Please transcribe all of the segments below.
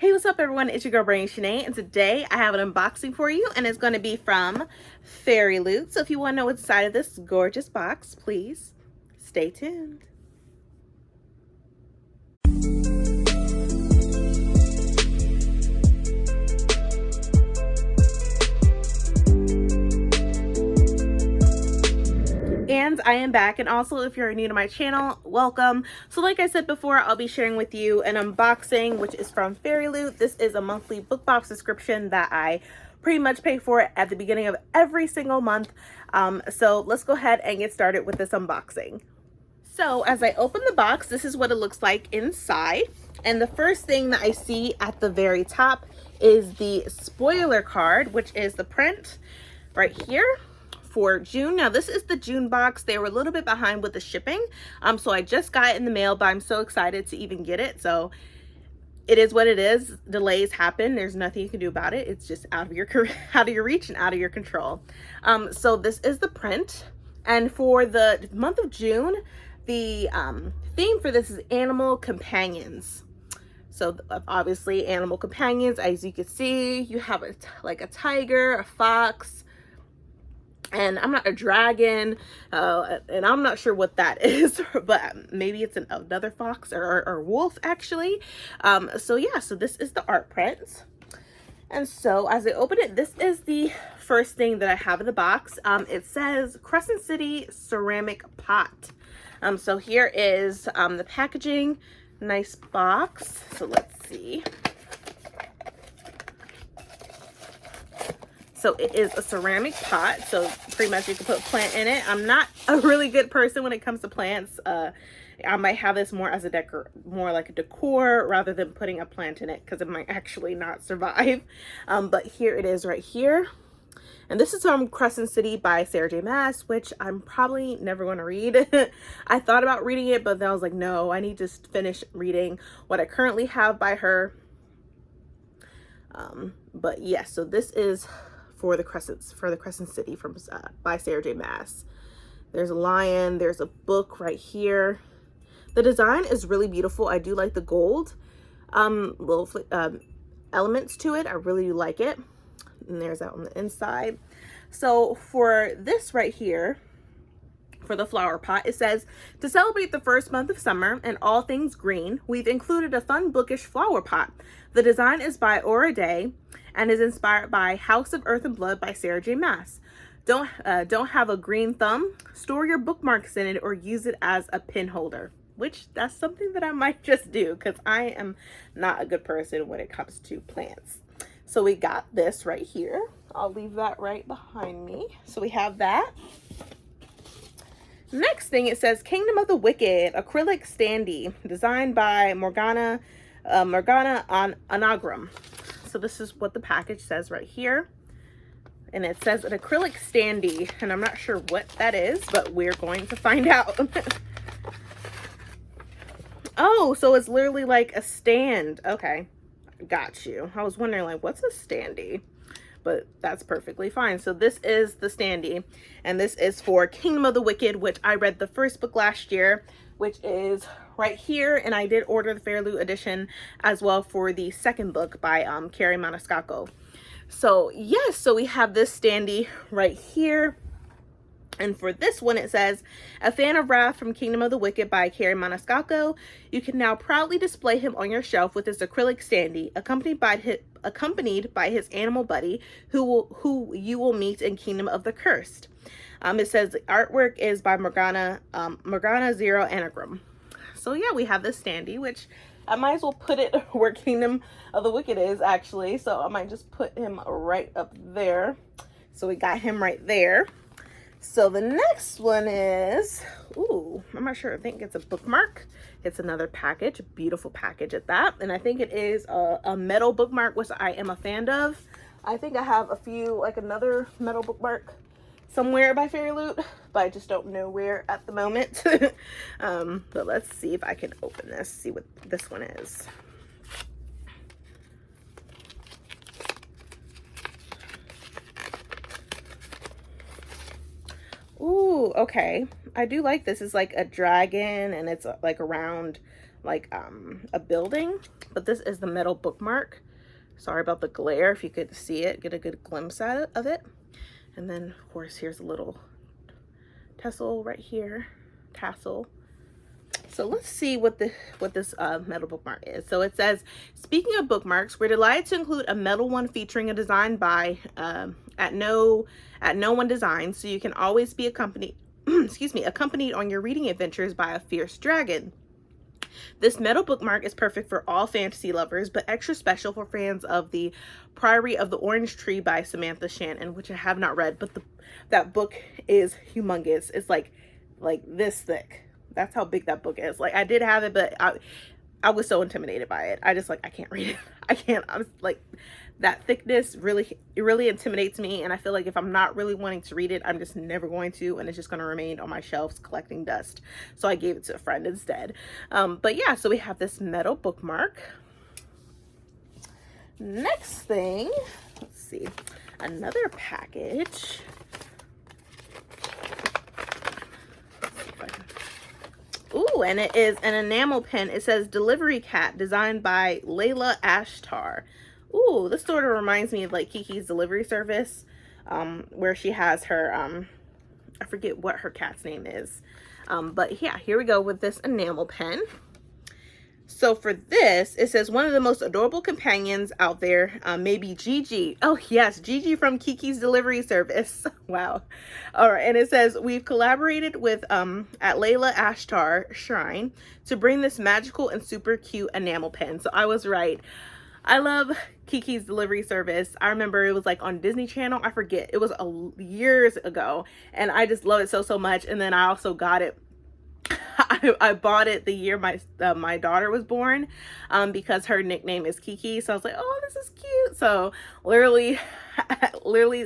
Hey, what's up everyone? It's your girl Brainy Shanae, and today I have an unboxing for you, and it's going to be from FairyLoot. So if you want to know what's inside of this gorgeous box, please stay tuned. And I am back, and also if you're new to my channel, welcome. So like I said before, I'll be sharing with you an unboxing which is from FairyLoot. This is a monthly book box subscription that I pretty much pay for at the beginning of every single month. So let's go ahead and get started with this unboxing. So as I open the box, this is what it looks like inside, and the first thing that I see at the very top is the spoiler card, which is the print right here for June. Now this is the June box. They were a little bit behind with the shipping, so I just got it in the mail, but I'm so excited to even get it. So it is what it is. Delays happen. There's nothing you can do about it. It's just out of your reach and out of your control. So this is the print, and for the month of June, the theme for this is animal companions. So obviously animal companions, as you can see, you have like a tiger, a fox, and I'm not a dragon, and I'm not sure what that is, but maybe it's another fox or wolf actually. So yeah, so this is the art print. And so as I open it, this is the first thing that I have in the box. It says Crescent City ceramic pot. So here is the packaging. Nice box. So let's see. So it is a ceramic pot, so pretty much you can put a plant in it. I'm not a really good person when it comes to plants. I might have this more as a more like a decor rather than putting a plant in it, because it might actually not survive. But here it is right here. And this is from Crescent City by Sarah J. Maas, which I'm probably never going to read. I thought about reading it, but then I was like, no, I need to finish reading what I currently have by her. But yes, yeah, so this is for the Crescent City from by Sarah J. Maas. There's a lion, there's a book right here. The design is really beautiful. I do like the gold little elements to it. I really like it. And there's that on the inside. So for this right here, for the flower pot, it says, to celebrate the first month of summer and all things green, we've included a fun bookish flower pot. The design is by Aura Day and is inspired by House of Earth and Blood by Sarah J. Maas. Don't have a green thumb? Store your bookmarks in it or use it as a pin holder, which that's something that I might just do, because I am not a good person when it comes to plants. So we got this right here. I'll leave that right behind me. So we have that. Next thing, it says Kingdom of the Wicked acrylic standee, designed by Morgana Anagram. So this is what the package says right here. And it says an acrylic standee, and I'm not sure what that is, but we're going to find out. Oh, so it's literally like a stand. Okay. Got you. I was wondering, like, what's a standee? But that's perfectly fine. So this is the standee, and this is for Kingdom of the Wicked, which I read the first book last year, which is right here, and I did order the FairyLoot edition as well for the second book by Carrie Maniscalco. So yes, so we have this standee right here. And for this one, it says, a fan of Wrath from Kingdom of the Wicked by Carrie Maniscalco. You can now proudly display him on your shelf with his acrylic standee, accompanied by his animal buddy, who you will meet in Kingdom of the Cursed. It says the artwork is by Morgana Zero Anagram. So yeah, we have this standee, which I might as well put it where Kingdom of the Wicked is actually. So I might just put him right up there. So we got him right there. So the next one is, ooh, I'm not sure. I think it's a bookmark. It's another package, a beautiful package at that. And I think it is a metal bookmark, which I am a fan of. I think I have a few, like another metal bookmark somewhere by FairyLoot, but I just don't know where at the moment. But let's see if I can open this, see what this one is. Ooh, okay. I do like this. It's like a dragon, and it's like around like a building. but this is the metal bookmark. Sorry about the glare. If you could see it, get a good glimpse of it. And then of course here's a little tassel right here, tassel. So let's see what this metal bookmark is. So it says, speaking of bookmarks, we're delighted to include a metal one featuring a design by at no one design, so you can always be accompanied accompanied on your reading adventures by a fierce dragon. This metal bookmark is perfect for all fantasy lovers, but extra special for fans of The Priory of the Orange Tree by Samantha Shannon, which I have not read, but that book is humongous. It's like this thick. That's how big that book is. Like, I did have it, but I was so intimidated by it. I just I can't read it. I can't. I was like, that thickness really intimidates me, and I feel like if I'm not really wanting to read it, I'm just never going to, and it's just going to remain on my shelves collecting dust. So I gave it to a friend instead. But yeah, so we have this metal bookmark. Next thing, let's see, another package. Ooh, and it is an enamel pen. It says Delivery Cat, designed by Layla Ashtar. Ooh, this sort of reminds me of like Kiki's Delivery Service, where she has her, I forget what her cat's name is. But yeah, here we go with this enamel pen. So for this, it says one of the most adorable companions out there, maybe Gigi. Oh yes, Gigi from Kiki's Delivery Service. Wow. All right, and it says we've collaborated with at Layla Ashtar Shrine to bring this magical and super cute enamel pen. So I was right. I love Kiki's Delivery Service. I remember it was like on Disney Channel. I forget. It was years ago, and I just love it so much. And then I also got it. I bought it the year my daughter was born, because her nickname is Kiki. So I was like, oh, this is cute. So literally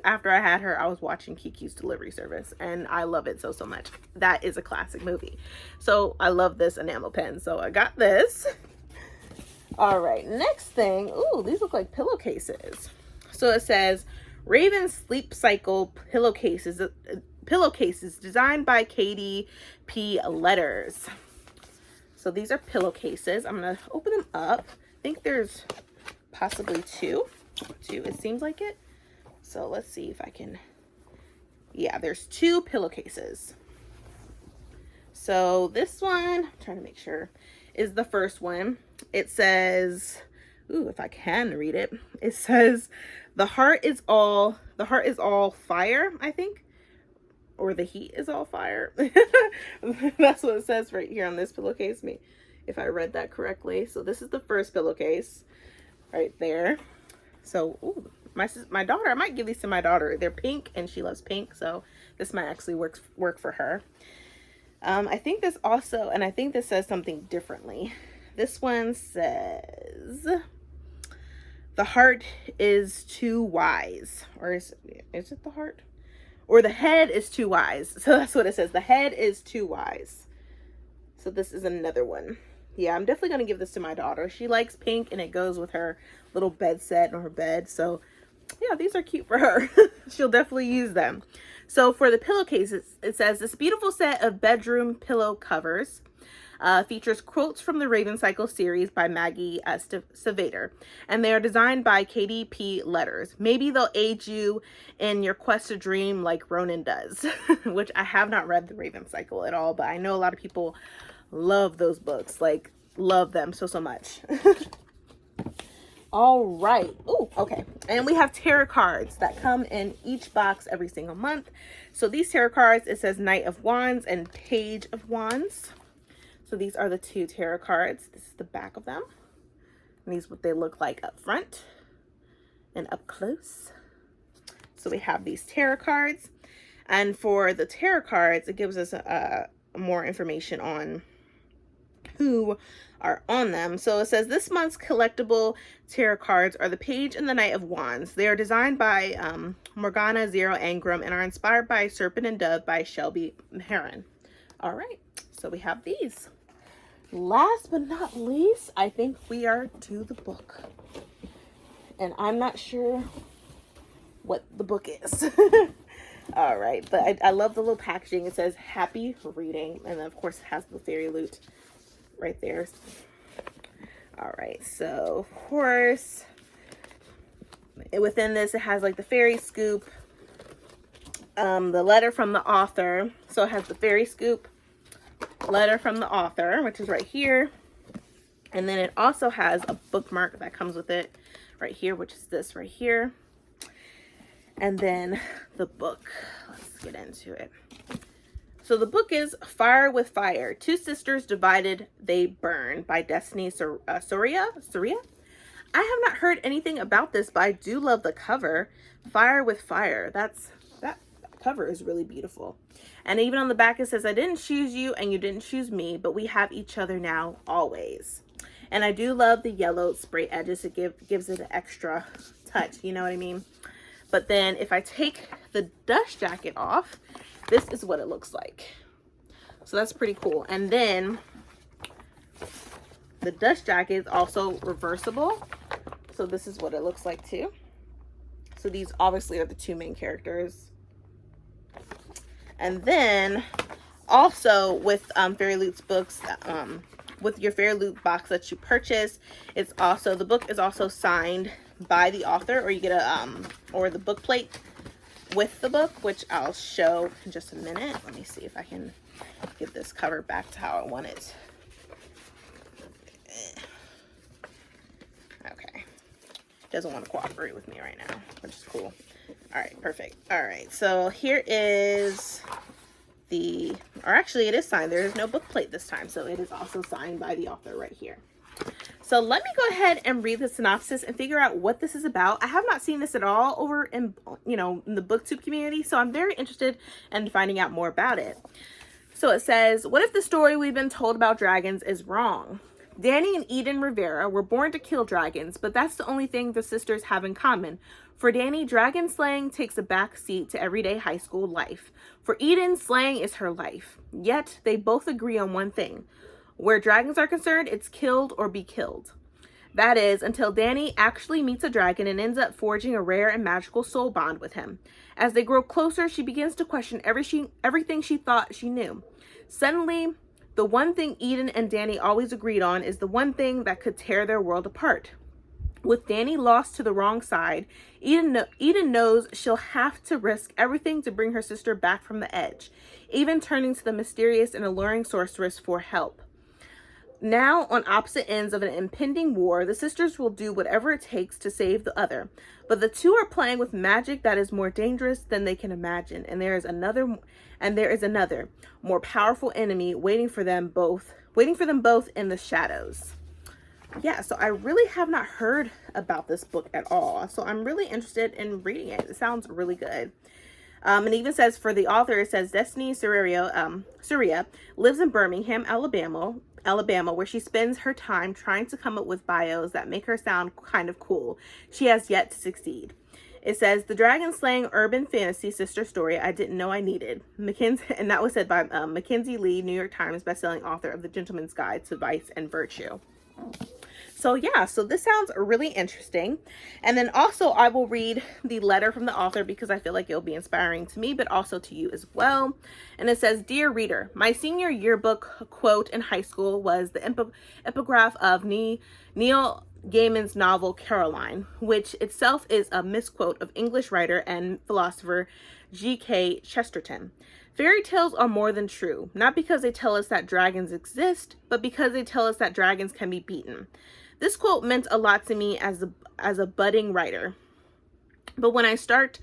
after I had her, I was watching Kiki's Delivery Service, and I love it so much. That is a classic movie. So I love this enamel pen. So I got this. All right, next thing. Ooh, these look like pillowcases. So it says Raven Sleep Cycle Pillowcases. Pillowcases designed by Katie P. Letters. So these are pillowcases. I'm gonna open them up. I think there's possibly two, it seems like it. So let's see if I can, yeah, there's two pillowcases. So this one, I'm trying to make sure, is the first one. It says, ooh, if I can read it, it says the heart is all fire, I think. Or the heat is all fire. That's what it says right here on this pillowcase, if I read that correctly. So this is the first pillowcase right there. So ooh, my daughter, I might give these to my daughter. They're pink and she loves pink, so this might actually work for her. I think this also, and I think this says something differently. This one says the heart is too wise, or is it the heart? Or the head is too wise. So that's what it says. The head is too wise. So this is another one. Yeah, I'm definitely going to give this to my daughter. She likes pink, and it goes with her little bed set on her bed. So yeah, these are cute for her. She'll definitely use them. So for the pillowcases, it says this beautiful set of bedroom pillow covers features quotes from the Raven Cycle series by Maggie Savater, and they are designed by Katie P. Letters. Maybe they'll aid you in your quest to dream like Ronan does, which I have not read the Raven Cycle at all, but I know a lot of people love those books, like love them so much. All right. Oh, okay. And we have tarot cards that come in each box every single month. So these tarot cards, it says Knight of Wands and Page of Wands. So these are the two tarot cards. This is the back of them. And these are what they look like up front and up close. So we have these tarot cards. And for the tarot cards, it gives us more information on who are on them. So it says this month's collectible tarot cards are the Page and the Knight of Wands. They are designed by Morgana Zero Angram and are inspired by Serpent and Dove by Shelby Heron. All right, so we have these. Last but not least, I think we are to the book. And I'm not sure what the book is. All right, but I love the little packaging. It says happy reading, and then of course it has the FairyLoot right there. All right, so of course, within this, it has like the fairy scoop, the letter from the author. So it has the fairy scoop, letter from the author, which is right here. And then it also has a bookmark that comes with it right here, which is this right here. And then the book. Let's get into it. So the book is Fire with Fire. Two sisters divided, they burn by Destiny Soria. I have not heard anything about this, but I do love the cover. Fire with Fire. That cover is really beautiful. And even on the back it says, I didn't choose you and you didn't choose me, but we have each other now always. And I do love the yellow spray edges. It gives it an extra touch, you know what I mean? But then if I take the dust jacket off, this is what it looks like. So that's pretty cool. And then the dust jacket is also reversible. So this is what it looks like too. So these obviously are the two main characters. And then also with FairyLoot's books, with your FairyLoot box that you purchase, it's also, the book is also signed by the author, or you get a or the book plate with the book, which I'll show in just a minute. Let me see if I can get this cover back to how I want it. Okay, doesn't want to cooperate with me right now, which is cool. All right, perfect. All right, so here is the, or actually it is signed. There is no book plate this time, so it is also signed by the author right here. So let me go ahead and read the synopsis and figure out what this is about. I have not seen this at all over in, in the booktube community, so I'm very interested in finding out more about it. So it says, what if the story we've been told about dragons is wrong? Danny and Eden Rivera were born to kill dragons, but that's the only thing the sisters have in common. For Danny, dragon slaying takes a back seat to everyday high school life. For Eden, slaying is her life. Yet they both agree on one thing. Where dragons are concerned, it's killed or be killed. That is, until Danny actually meets a dragon and ends up forging a rare and magical soul bond with him. As they grow closer, she begins to question everything she thought she knew. Suddenly, the one thing Eden and Danny always agreed on is the one thing that could tear their world apart. With Danny lost to the wrong side, Eden knows she'll have to risk everything to bring her sister back from the edge, even turning to the mysterious and alluring sorceress for help. Now, on opposite ends of an impending war, the sisters will do whatever it takes to save the other. But the two are playing with magic that is more dangerous than they can imagine. And there is another, more powerful enemy waiting for them both in the shadows. Yeah, so I really have not heard about this book at all. So I'm really interested in reading it. It sounds really good. It even says, for the author, it says Destiny Soria lives in Birmingham, Alabama, where she spends her time trying to come up with bios that make her sound kind of cool. She has yet to succeed. It says, the dragon slaying urban fantasy sister story I didn't know I needed. And that was said by Mackenzie Lee, New York Times bestselling author of The Gentleman's Guide to Vice and Virtue. So yeah, so this sounds really interesting. And then also I will read the letter from the author because I feel like it'll be inspiring to me, but also to you as well. And it says, Dear reader, my senior yearbook quote in high school was the epigraph of Neil Gaiman's novel Caroline, which itself is a misquote of English writer and philosopher G.K. Chesterton. Fairy tales are more than true, not because they tell us that dragons exist, but because they tell us that dragons can be beaten. This quote meant a lot to me as a budding writer. But when I started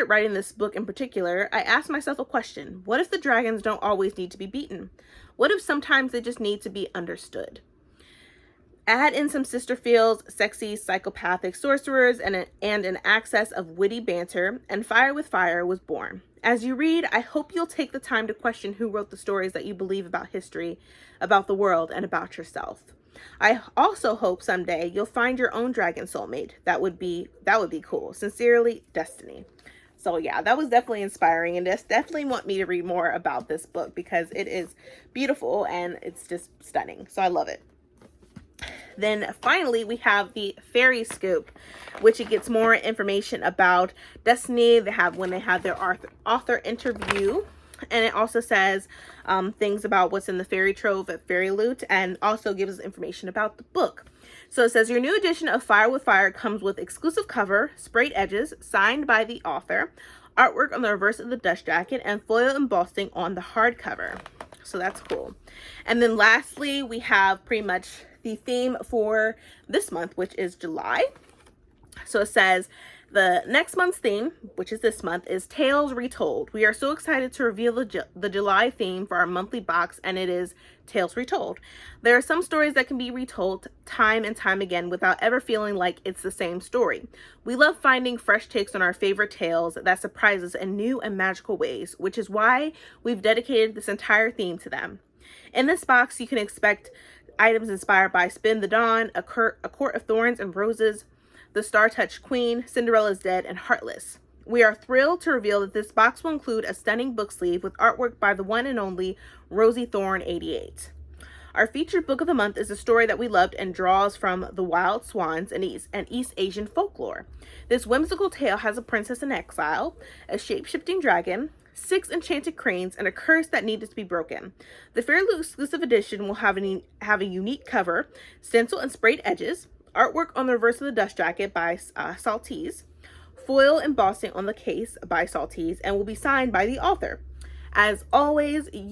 writing this book in particular, I asked myself a question. What if the dragons don't always need to be beaten? What if sometimes they just need to be understood? Add in some sister feels, sexy, psychopathic sorcerers, and an access of witty banter, and Fire with Fire was born. As you read, I hope you'll take the time to question who wrote the stories that you believe about history, about the world, and about yourself. I also hope someday you'll find your own dragon soulmate. That would be cool. Sincerely, Destiny. So yeah, that was definitely inspiring, and this definitely want me to read more about this book because it is beautiful and it's just stunning. So I love it. Then finally, we have the Fairy Scoop, which it gets more information about Destiny. When they have their author interview. And it also says things about what's in the fairy trove at FairyLoot, and also gives us information about the book. So it says your new edition of Fire with Fire comes with exclusive cover, sprayed edges, signed by the author, artwork on the reverse of the dust jacket, and foil embossing on the hardcover. So that's cool. And then lastly, we have pretty much the theme for this month, which is July. So it says the next month's theme, which is this month, is Tales Retold. We are so excited to reveal the July theme for our monthly box, and it is Tales Retold. There are some stories that can be retold time and time again without ever feeling like it's the same story. We love finding fresh takes on our favorite tales that surprise us in new and magical ways, which is why we've dedicated this entire theme to them. In this box, you can expect items inspired by Spin the Dawn, A Court of Thorns and Roses, The Star-Touched Queen, Cinderella's Dead, and Heartless. We are thrilled to reveal that this box will include a stunning book sleeve with artwork by the one and only Rosie Thorn 88. Our featured book of the month is a story that we loved and draws from the wild swans and East Asian folklore. This whimsical tale has a princess in exile, a shape-shifting dragon, 6 enchanted cranes, and a curse that needed to be broken. The FairyLoot exclusive edition will have a unique cover, stencil and sprayed edges, artwork on the reverse of the dust jacket by Saltese, foil embossing on the case by Saltese, and will be signed by the author. As always, if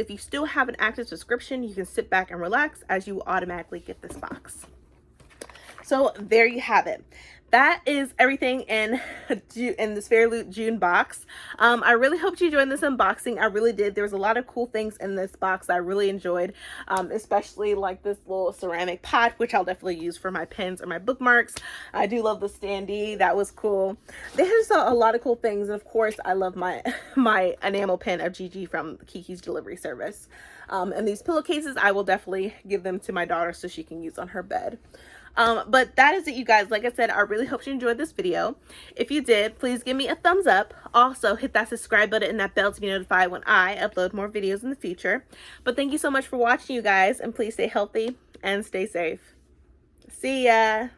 you still have an active subscription, you can sit back and relax as you automatically get this box. So there you have it. That is everything in this FairyLoot June box. I really hoped you joined this unboxing. I really did. There was a lot of cool things in this box I really enjoyed, especially like this little ceramic pot, which I'll definitely use for my pens or my bookmarks. I do love the standee. That was cool. There's a lot of cool things. And of course, I love my enamel pen of Gigi from Kiki's Delivery Service. And these pillowcases, I will definitely give them to my daughter so she can use on her bed. But that is it, you guys. Like I said, I really hope you enjoyed this video. If you did, please give me a thumbs up. Also, hit that subscribe button and that bell to be notified when I upload more videos in the future. But thank you so much for watching, you guys, and please stay healthy and stay safe. See ya!